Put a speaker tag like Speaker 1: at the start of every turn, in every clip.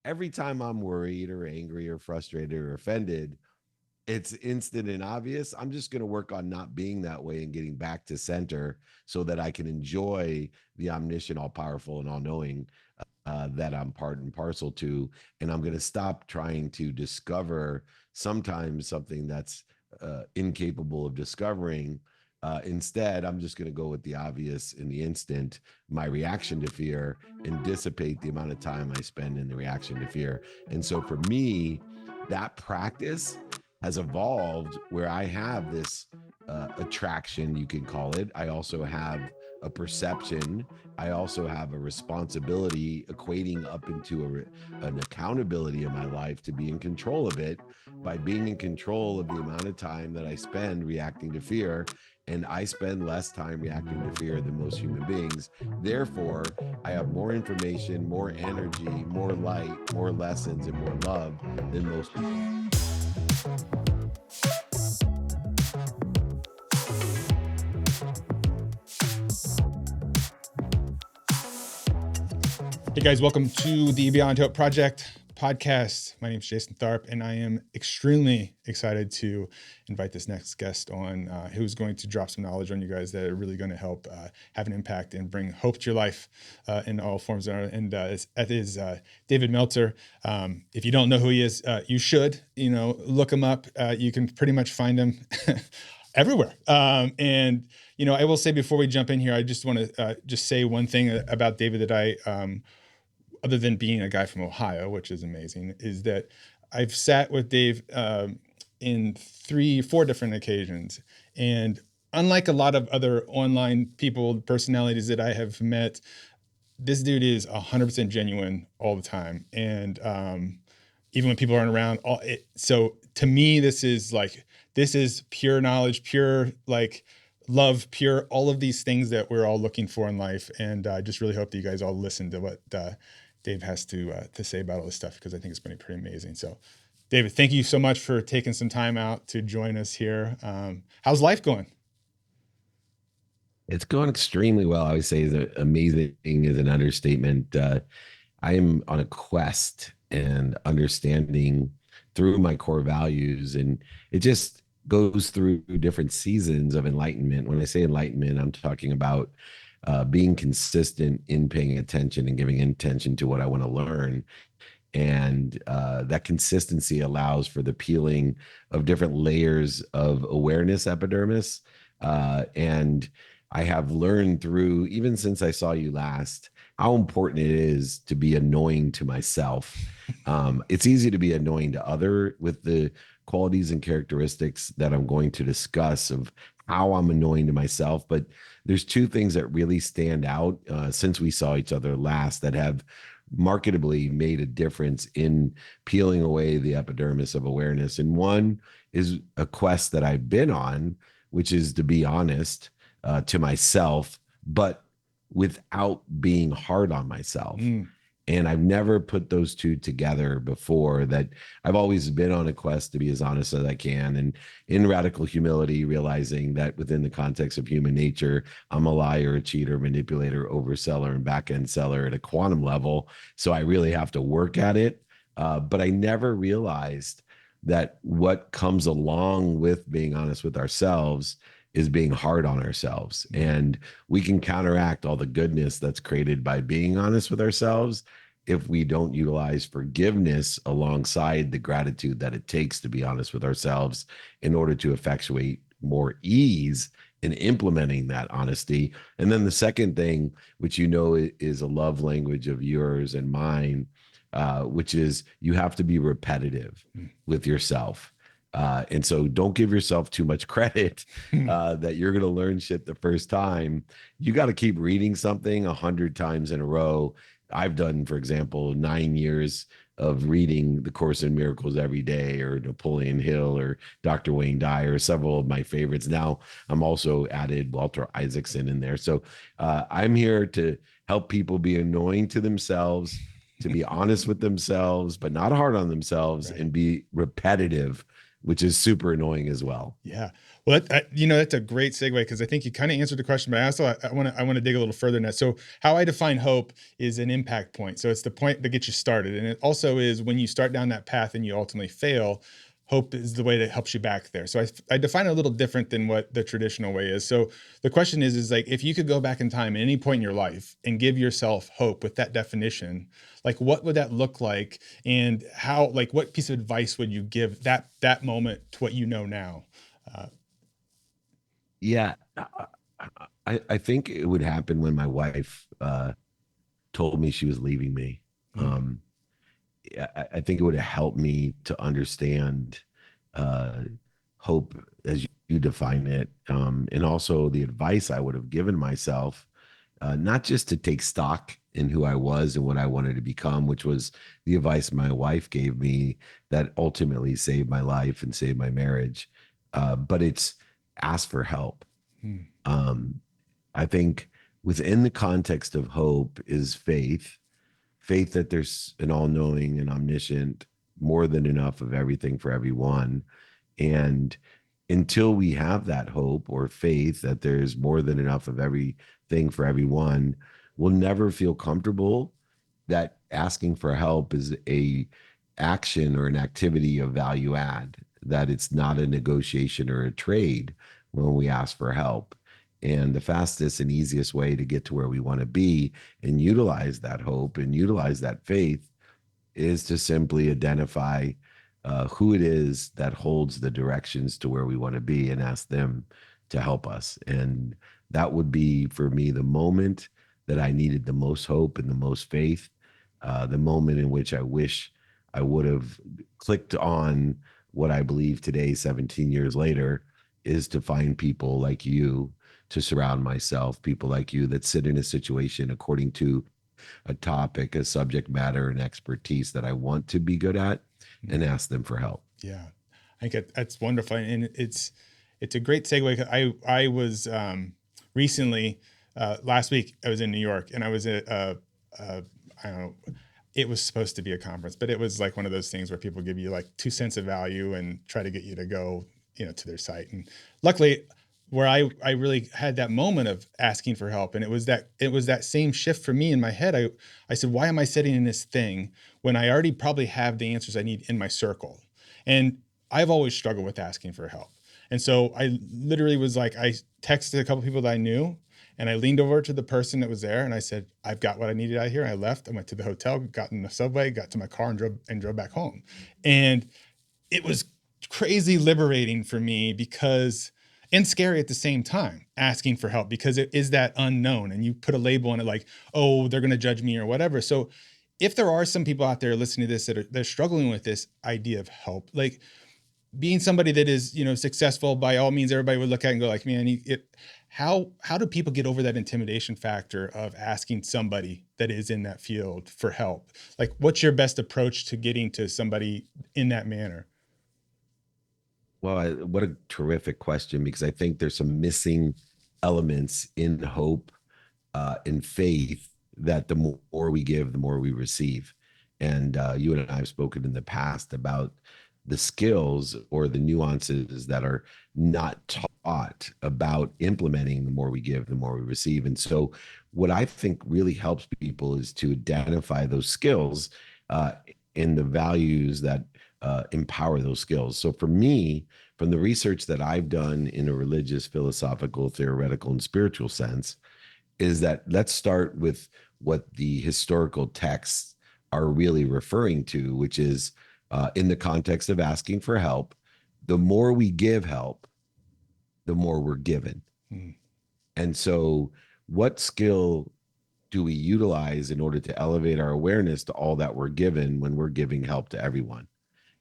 Speaker 1: every time I'm worried or angry or frustrated or offended, it's instant and obvious. I'm just going to work on not being that way and getting back to center so that I can enjoy the omniscient, all powerful, and all knowing that I'm part and parcel to. And I'm going to stop trying to discover sometimes something that's incapable of discovering. Instead, I'm just going to go with the obvious in the instant, my reaction to fear, and dissipate the amount of time I spend in the reaction to fear. And so for me, that practice has evolved where I have this attraction, you can call it. I also have a perception. I also have a responsibility equating up into an accountability in my life to be in control of it by being in control of the amount of time that I spend reacting to fear. And I spend less time reacting to fear than most human beings. Therefore, I have more information, more energy, more light, more lessons, and more love than most people.
Speaker 2: Hey guys, welcome to the Beyond Hope Project podcast. My name is Jason Tharp, and I am extremely excited to invite this next guest on who's going to drop some knowledge on you guys that are really going to help have an impact and bring hope to your life in all forms. And that is David Meltzer. If you don't know who he is, you should, look him up. You can pretty much find him everywhere. And I will say before we jump in here, I just want to just say one thing about David that I other than being a guy from Ohio, which is amazing, is that I've sat with Dave in 3-4 different occasions. And unlike a lot of other online personalities that I have met, this dude is 100% genuine all the time. And even when people aren't around, so to me, this is pure knowledge, pure love, pure all of these things that we're all looking for in life. And I just really hope that you guys all listen to what Dave has to say about all this stuff, because I think it's been pretty amazing. So, David, thank you so much for taking some time out to join us here. How's life going?
Speaker 1: It's going extremely well. I would say amazing is an understatement. I am on a quest and understanding through my core values, and it just goes through different seasons of enlightenment. When I say enlightenment, I'm talking about being consistent in paying attention and giving attention to what I want to learn. And that consistency allows for the peeling of different layers of awareness epidermis. And I have learned through, even since I saw you last, how important it is to be annoying to myself. It's easy to be annoying to other with the qualities and characteristics that I'm going to discuss of how I'm annoying to myself. But there's 2 things that really stand out since we saw each other last that have marketably made a difference in peeling away the epidermis of awareness. And one is a quest that I've been on, which is to be honest to myself, but without being hard on myself. And I've never put those 2 together before. That I've always been on a quest to be as honest as I can, and in radical humility, realizing that within the context of human nature, I'm a liar, a cheater, manipulator, overseller, and back-end seller at a quantum level. So I really have to work at it. But I never realized that what comes along with being honest with ourselves is being hard on ourselves. And we can counteract all the goodness that's created by being honest with ourselves if we don't utilize forgiveness alongside the gratitude that it takes to be honest with ourselves in order to effectuate more ease in implementing that honesty. And then the second thing, which is a love language of yours and mine, which is you have to be repetitive with yourself. And so don't give yourself too much credit that you're going to learn shit the first time. You got to keep reading something 100 times in a row. I've done, for example, 9 years of reading The Course in Miracles every day, or Napoleon Hill, or Dr. Wayne Dyer, several of my favorites. Now I'm also added Walter Isaacson in there. So I'm here to help people be annoying to themselves, to be honest with themselves, but not hard on themselves, right, and be repetitive which is super annoying as well.
Speaker 2: Yeah. Well, that's a great segue, because I think you kind of answered the question, but I want to dig a little further in that. So how I define hope is an impact point. So it's the point that gets you started. And it also is when you start down that path and you ultimately fail, hope is the way that helps you back there. So I define it a little different than what the traditional way is. So the question is like, if you could go back in time at any point in your life and give yourself hope with that definition, like what would that look like? And how, like, what piece of advice would you give that moment to what you know now?
Speaker 1: Yeah, I think it would happen when my wife told me she was leaving me.
Speaker 2: Mm,
Speaker 1: Um, I think it would have helped me to understand uh, hope as you define it, and also the advice I would have given myself, not just to take stock in who I was and what I wanted to become, which was the advice my wife gave me that ultimately saved my life and saved my marriage, but it's ask for help.
Speaker 2: mm,
Speaker 1: Um, I think within the context of hope is faith that there's an all-knowing and omniscient, more than enough of everything for everyone. And until we have that hope or faith that there's more than enough of everything for everyone, we'll never feel comfortable that asking for help is a action or an activity of value add, that it's not a negotiation or a trade when we ask for help. And the fastest and easiest way to get to where we want to be and utilize that hope and utilize that faith is to simply identify who it is that holds the directions to where we want to be and ask them to help us. And that would be for me the moment that I needed the most hope and the most faith, the moment in which I wish I would have clicked on what I believe today, 17 years later, is to find people like you, to surround myself, people like you that sit in a situation according to a topic, a subject matter, and expertise that I want to be good at,
Speaker 2: mm.
Speaker 1: and ask them for help.
Speaker 2: Yeah, I think that's wonderful, and it's a great segue. I was recently last week I was in New York, and I was at I don't know, it was supposed to be a conference, but it was like one of those things where people give you like 2 cents of value and try to get you to go, to their site. And luckily, where I really had that moment of asking for help, and it was that same shift for me in my head. I said, why am I sitting in this thing when I already probably have the answers I need in my circle? And I've always struggled with asking for help. And so I literally was like, I texted a couple people that I knew, and I leaned over to the person that was there and I said, I've got what I needed out here. And I left. I went to the hotel, got in the subway, got to my car, and drove back home. And it was crazy liberating for me, because and scary at the same time, asking for help, because it is that unknown, and you put a label on it like, oh, they're going to judge me or whatever. So if there are some people out there listening to this they're struggling with this idea of help, like being somebody that is, successful, by all means, everybody would look at it and go like, man, how do people get over that intimidation factor of asking somebody that is in that field for help? Like, what's your best approach to getting to somebody in that manner?
Speaker 1: Well, what a terrific question, because I think there's some missing elements in hope, in faith, that the more we give, the more we receive. And you and I have spoken in the past about the skills or the nuances that are not taught about implementing the more we give, the more we receive. And so, what I think really helps people is to identify those skills uh, and the values that empower those skills. So, for me, from the research that I've done in a religious, philosophical, theoretical, and spiritual sense, is that let's start with what the historical texts are really referring to, which is in the context of asking for help, the more we give help, the more we're given.
Speaker 2: Hmm.
Speaker 1: And so, what skill do we utilize in order to elevate our awareness to all that we're given when we're giving help to everyone?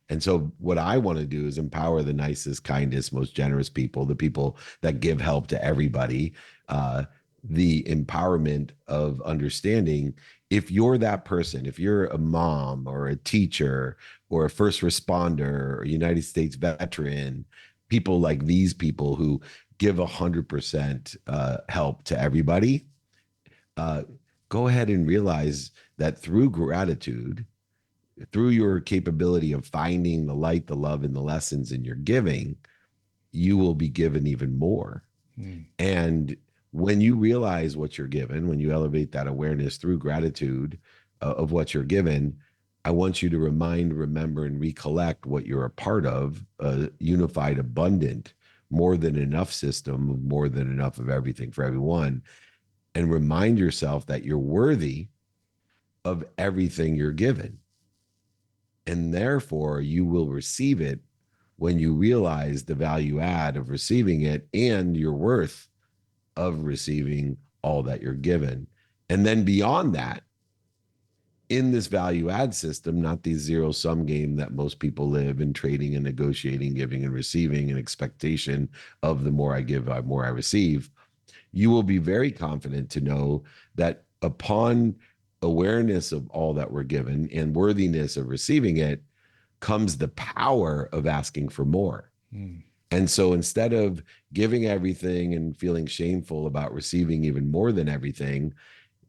Speaker 1: And so, what I want to do is empower the nicest, kindest, most generous people, the people that give help to everybody. The empowerment of understanding, if you're that person, if you're a mom or a teacher or a first responder or United States veteran, people like these people who give 100% help to everybody, uh, go ahead and realize that through gratitude, through your capability of finding the light, the love, and the lessons in your giving, you will be given even more. And when you realize what you're given, when you elevate that awareness through gratitude of what you're given, I want you to remind, remember, and recollect what you're a part of, a unified, abundant, more than enough system of more than enough of everything for everyone. And remind yourself that you're worthy of everything you're given. And therefore, you will receive it when you realize the value add of receiving it and your worth of receiving all that you're given. And then beyond that, in this value add system, not the zero sum game that most people live in, trading and negotiating, giving and receiving, an expectation of the more I give, the more I receive, you will be very confident to know that upon awareness of all that we're given and worthiness of receiving it comes the power of asking for more. And so instead of giving everything and feeling shameful about receiving even more than everything,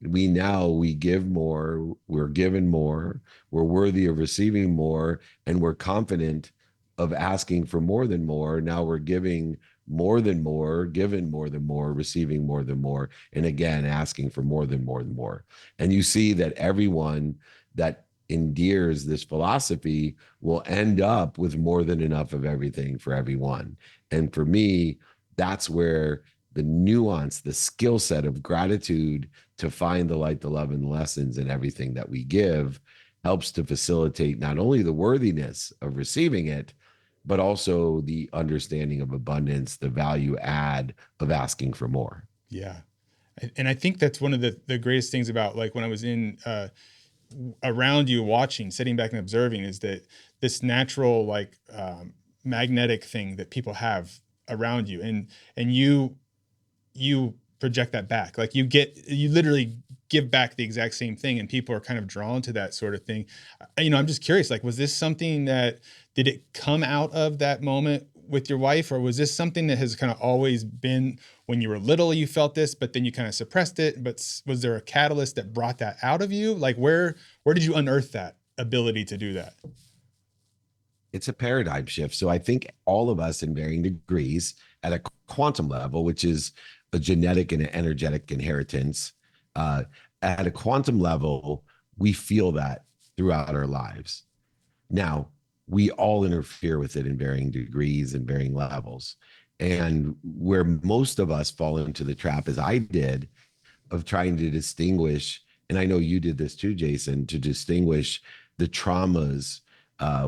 Speaker 1: we give more, we're given more, we're worthy of receiving more, and we're confident of asking for more than more. Now we're giving more than more, given more than more, receiving more than more, and again, asking for more than more than more. And you see that everyone that endears this philosophy will end up with more than enough of everything for everyone. And for me, that's where the nuance, the skill set of gratitude to find the light, the love, and the lessons in everything that we give helps to facilitate not only the worthiness of receiving it, but also the understanding of abundance, the value add of asking for more.
Speaker 2: Yeah. And I think that's one of the greatest things about, like, when I was in around you watching, sitting back and observing, is that this natural, like, magnetic thing that people have around you, and you project that back. Like, you literally give back the exact same thing, and people are kind of drawn to that sort of thing. I'm just curious, like, was this something did it come out of that moment with your wife, or was this something that has kind of always been, when you were little, you felt this, but then you kind of suppressed it? But was there a catalyst that brought that out of you? Like, where did you unearth that ability to do that?
Speaker 1: It's a paradigm shift. So I think all of us in varying degrees at a quantum level, which is a genetic and an energetic inheritance, at a quantum level, we feel that throughout our lives. Now, we all interfere with it in varying degrees and varying levels. And where most of us fall into the trap, as I did, of trying to distinguish, and I know you did this too, Jason, to distinguish the traumas,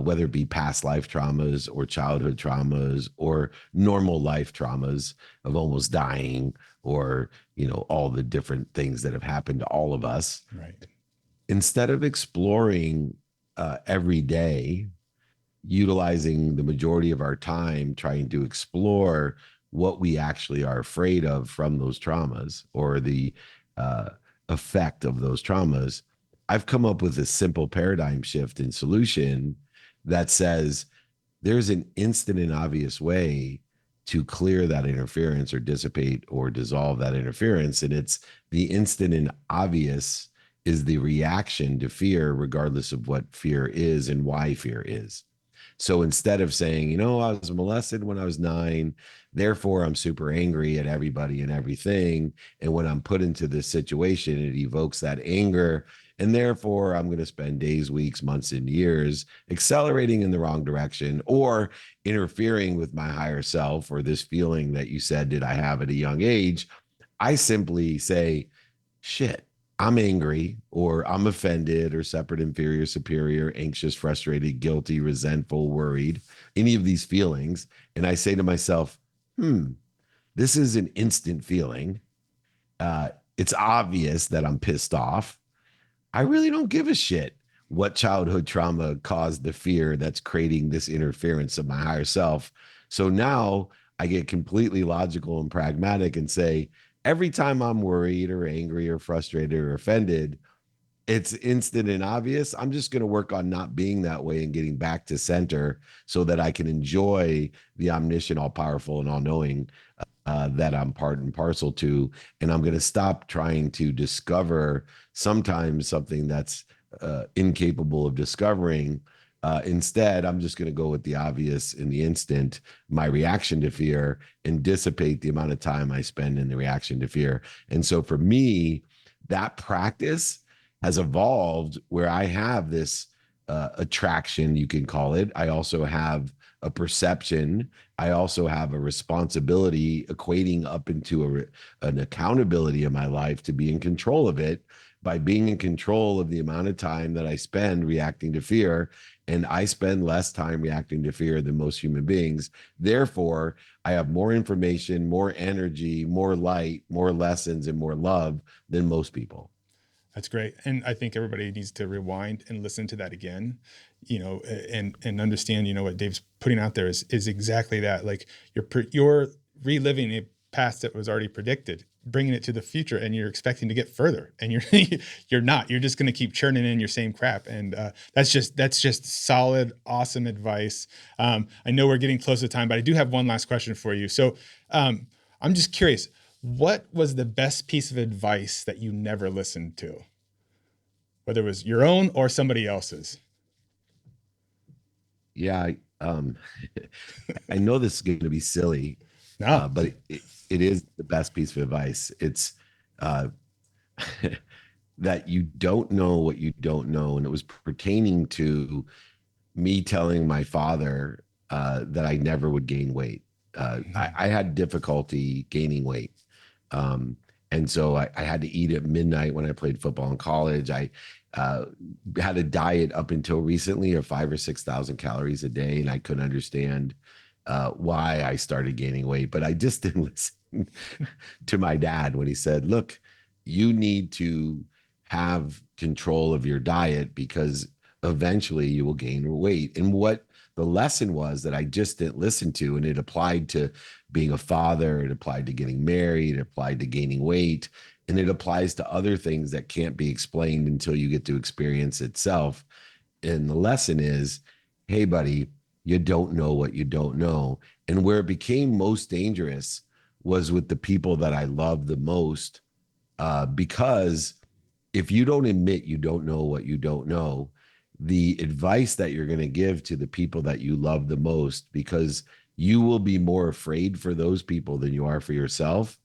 Speaker 1: whether it be past life traumas or childhood traumas or normal life traumas of almost dying, or, all the different things that have happened to all of us.
Speaker 2: Right.
Speaker 1: Instead of exploring every day, utilizing the majority of our time trying to explore what we actually are afraid of from those traumas, or the effect of those traumas, I've come up with a simple paradigm shift and solution that says there's an instant and obvious way to clear that interference or dissipate or dissolve that interference. And it's the instant and obvious is the reaction to fear, regardless of what fear is and why fear is. So instead of saying, I was molested when I was 9, therefore I'm super angry at everybody and everything, and when I'm put into this situation, it evokes that anger, and therefore I'm going to spend days, weeks, months, and years accelerating in the wrong direction or interfering with my higher self, or this feeling that you said, did I have at a young age? I simply say, shit, I'm angry, or I'm offended, or separate, inferior, superior, anxious, frustrated, guilty, resentful, worried, any of these feelings. And I say to myself, this is an instant feeling. It's obvious that I'm pissed off. I really don't give a shit what childhood trauma caused the fear that's creating this interference of my higher self. So now I get completely logical and pragmatic and say, every time I'm worried or angry or frustrated or offended, it's instant and obvious. I'm just going to work on not being that way and getting back to center so that I can enjoy the omniscient, all powerful, and all knowing that I'm part and parcel to. And I'm going to stop trying to discover sometimes something that's incapable of discovering. Instead, I'm just going to go with the obvious in the instant, my reaction to fear, and dissipate the amount of time I spend in the reaction to fear. And so for me, that practice has evolved where I have this attraction, you can call it. I also have a perception. I also have a responsibility equating up into an accountability in my life to be in control of it by being in control of the amount of time that I spend reacting to fear. And I spend less time reacting to fear than most human beings. Therefore, I have more information, more energy, more light, more lessons, and more love than most people.
Speaker 2: That's great. And I think everybody needs to rewind and listen to that again, and understand, what Dave's putting out there is exactly that. Like you're reliving a past that was already predicted, bringing it to the future, and you're expecting to get further, and you're not. You're just going to keep churning in your same crap, and that's just solid, awesome advice. I know we're getting close to time, but I do have one last question for you. So I'm just curious, what was the best piece of advice that you never listened to, whether it was your own or somebody else's?
Speaker 1: Yeah, I know this is going to be silly,
Speaker 2: No.
Speaker 1: but it is the best piece of advice. It's uh, that you don't know what you don't know. And it was pertaining to me telling my father that I never would gain weight. I had difficulty gaining weight. Um, and so I had to eat at midnight when I played football in college. I uh, had a diet up until recently of 5 or 6 thousand calories a day, and I couldn't understand why I started gaining weight. But I just didn't listen to my dad when he said, "Look, you need to have control of your diet because eventually you will gain weight." And what the lesson was that I just didn't listen to, and it applied to being a father, it applied to getting married, it applied to gaining weight, and it applies to other things that can't be explained until you get to experience itself. And the lesson is, hey, buddy, you don't know what you don't know. And where it became most dangerous was with the people that I love the most, because if you don't admit you don't know what you don't know, the advice that you're going to give to the people that you love the most, because you will be more afraid for those people than you are for yourself,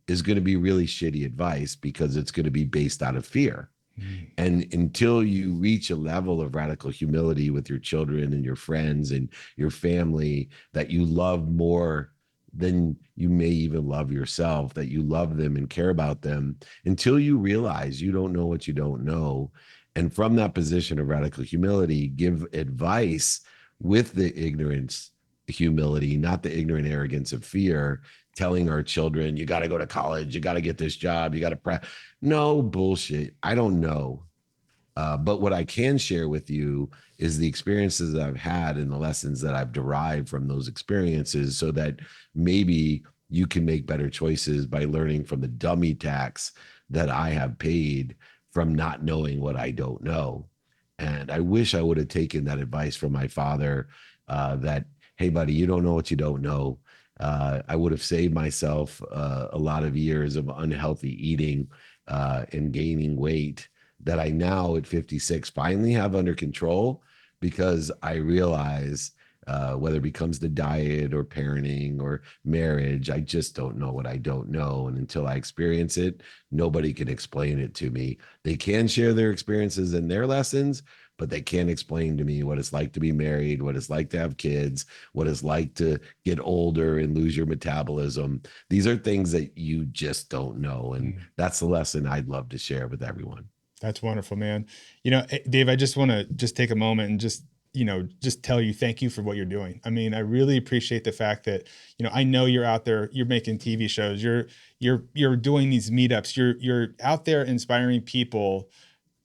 Speaker 1: is going to be really shitty advice because it's going to be based out of fear.
Speaker 2: Mm.
Speaker 1: And until you reach a level of radical humility with your children and your friends and your family that you love more than you may even love yourself, that you love them and care about them, until you realize you don't know what you don't know. And from that position of radical humility, give advice with the ignorance, humility, not the ignorant arrogance of fear, telling our children, you got to go to college, you got to get this job, you got to no bullshit. I don't know. But what I can share with you is the experiences that I've had and the lessons that I've derived from those experiences so that maybe you can make better choices by learning from the dummy tax that I have paid from not knowing what I don't know. And I wish I would have taken that advice from my father, that, hey, buddy, you don't know what you don't know. I would have saved myself a lot of years of unhealthy eating and gaining weight that I now at 56 finally have under control, because I realize whether it becomes the diet or parenting or marriage, I just don't know what I don't know. And until I experience it, nobody can explain it to me. They can share their experiences and their lessons, but they can't explain to me what it's like to be married, what it's like to have kids, what it's like to get older and lose your metabolism. These are things that you just don't know. And
Speaker 2: Mm.
Speaker 1: that's the lesson I'd love to share with everyone.
Speaker 2: That's wonderful, man. Dave, I just want to just take a moment and just tell you thank you for what you're doing. I mean, I really appreciate the fact that, I know you're out there, you're making TV shows, you're doing these meetups, you're out there inspiring people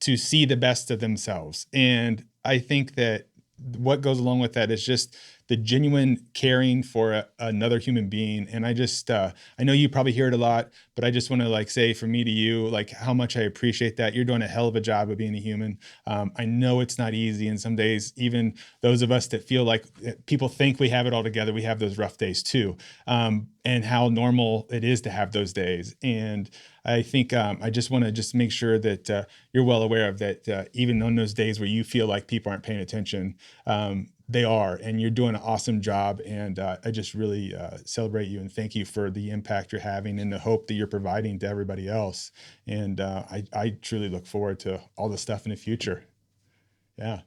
Speaker 2: to see the best of themselves. And I think that what goes along with that is just the genuine caring for another human being. And I just, I know you probably hear it a lot, but I just want to like say from me to you, like how much I appreciate that. You're doing a hell of a job of being a human. I know it's not easy. And some days, even those of us that feel like people think we have it all together, we have those rough days too. And how normal it is to have those days. And I think I just want to just make sure that you're well aware of that. Even on those days where you feel like people aren't paying attention, they are, and you're doing an awesome job. And I just really celebrate you and thank you for the impact you're having and the hope that you're providing to everybody else. And I truly look forward to all the stuff in the future. Yeah.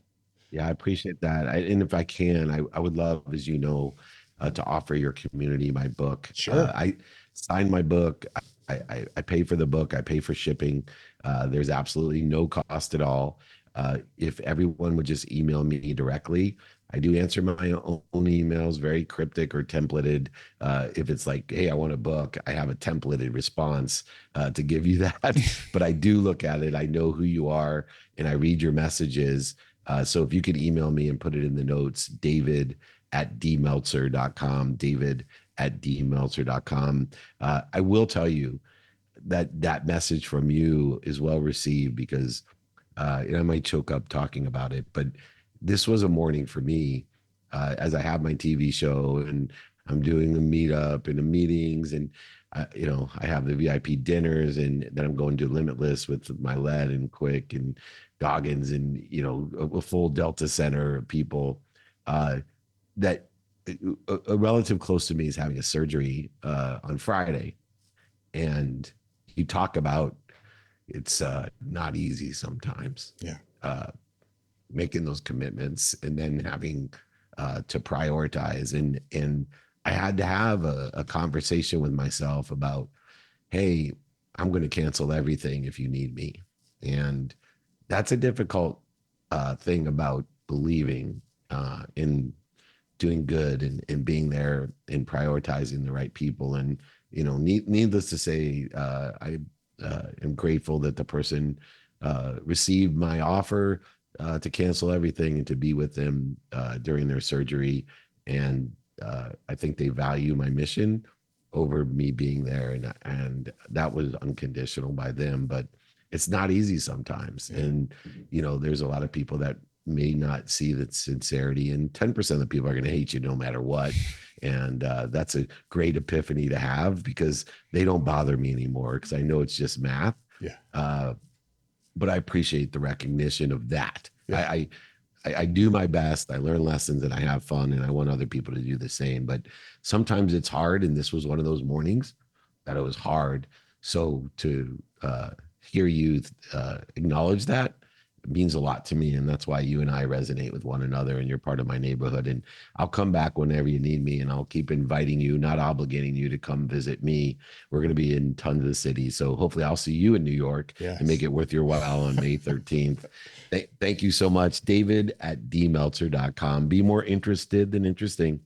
Speaker 1: Yeah, I appreciate that. And if I can, I would love, as you know, to offer your community my book.
Speaker 2: Sure.
Speaker 1: I signed my book. I pay for the book. I pay for shipping. There's absolutely no cost at all. If everyone would just email me directly, I do answer my own emails, very cryptic or templated. If it's like, hey, I want a book, I have a templated response to give you that. But I do look at it. I know who you are, and I read your messages. So if you could email me and put it in the notes, david@dmeltzer.com, david@dmeltzer.com. I will tell you that message from you is well received because and I might choke up talking about it, but this was a morning for me as I have my TV show and I'm doing the meetup and the meetings and I have the VIP dinners and then I'm going to Limitless with my lead and Quick and Goggins and a full Delta Center of people that a relative close to me is having a surgery on Friday, and you talk about it's not easy sometimes.
Speaker 2: Yeah.
Speaker 1: Making those commitments and then having to prioritize and I had to have a conversation with myself about, hey, I'm going to cancel everything if you need me. And that's a difficult thing about believing in doing good and being there and prioritizing the right people. And, needless to say, I am grateful that the person received my offer to cancel everything and to be with them during their surgery. And I think they value my mission over me being there. And that was unconditional by them, but it's not easy sometimes. Yeah. And, there's a lot of people that may not see that sincerity, and 10% of the people are going to hate you no matter what. And that's a great epiphany to have because they don't bother me anymore because I know it's just math.
Speaker 2: Yeah.
Speaker 1: But I appreciate the recognition of that.
Speaker 2: Yeah.
Speaker 1: I do my best. I learn lessons and I have fun and I want other people to do the same. But sometimes it's hard. And this was one of those mornings that it was hard. So to hear you acknowledge that means a lot to me. And that's why you and I resonate with one another and you're part of my neighborhood. And I'll come back whenever you need me and I'll keep inviting you, not obligating you to come visit me. We're going to be in tons of cities. So hopefully I'll see you in New York. Yes. And make it worth your while on May 13th. Thank you so much. David@dmeltzer.com. Be more interested than interesting.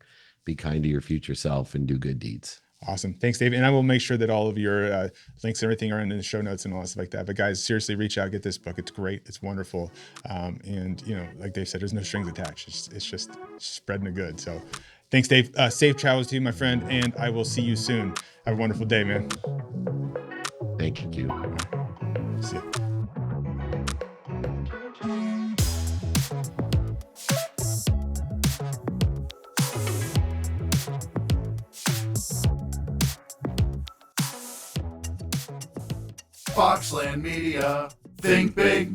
Speaker 1: Be kind to your future self and do good deeds.
Speaker 2: Awesome. Thanks, David. And I will make sure that all of your links and everything are in the show notes and all stuff like that. But guys, seriously, reach out, get this book. It's great. It's wonderful. And, like Dave said, there's no strings attached. It's just spreading the good. So thanks, Dave. Safe travels to you, my friend. And I will see you soon. Have a wonderful day, man.
Speaker 1: Thank you.
Speaker 2: See you.
Speaker 3: Foxland Media. Think big.